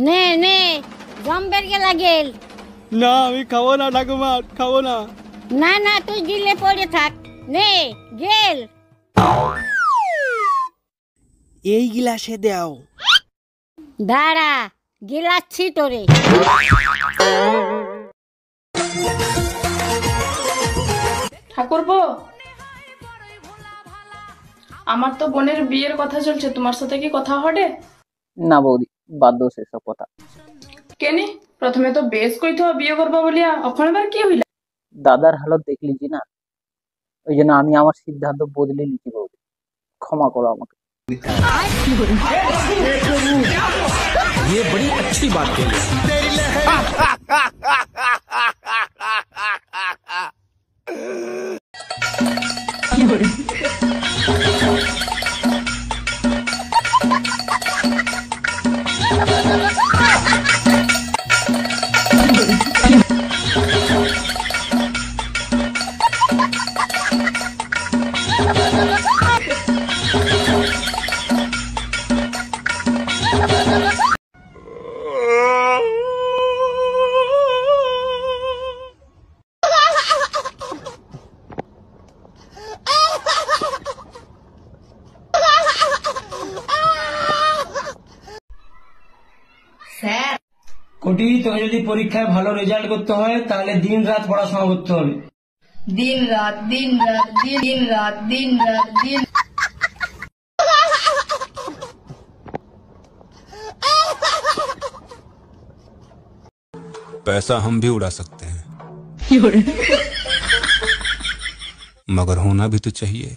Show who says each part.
Speaker 1: নে নে জম্বের গেলা গেল।
Speaker 2: না আমি খাবো না ঠাকুমা, খাবো না।
Speaker 1: না না তুই গিলে পড়ে থাক। নে গেল।
Speaker 2: এই গিলাসে দাও।
Speaker 1: দাঁড়া গিলাচ্ছি তোরে।
Speaker 3: ঠাকুরপো, আমার তো বোনের বিয়ের কথা চলছে, তোমার সাথে কি কথা হবে?
Speaker 4: না বৌদি, বাদ দো সেসব কথা।
Speaker 3: কেনি প্রথমে তো বেশ কইতো বিয়ে করবা বলিয়া, এখন এবার কি হইলা?
Speaker 4: দাদার হালত দেখলি জি না, ওই জন্য আমি আমার সিদ্ধান্ত বদলে নিচ্ছি বৌদি, ক্ষমা করো আমাকে।
Speaker 5: ये बड़ी अच्छी बात कही।
Speaker 6: কোটি, তোকে যদি পরীক্ষায় ভালো রেজাল্ট করতে হয় তাহলে দিন রাত পড়াশোনা করতে হবে।
Speaker 3: দিন রাত দিন রাত দিন রাত দিন রাত দিন।
Speaker 5: पैसा हम भी उड़ा सकते हैं, मगर होना भी तो चाहिए।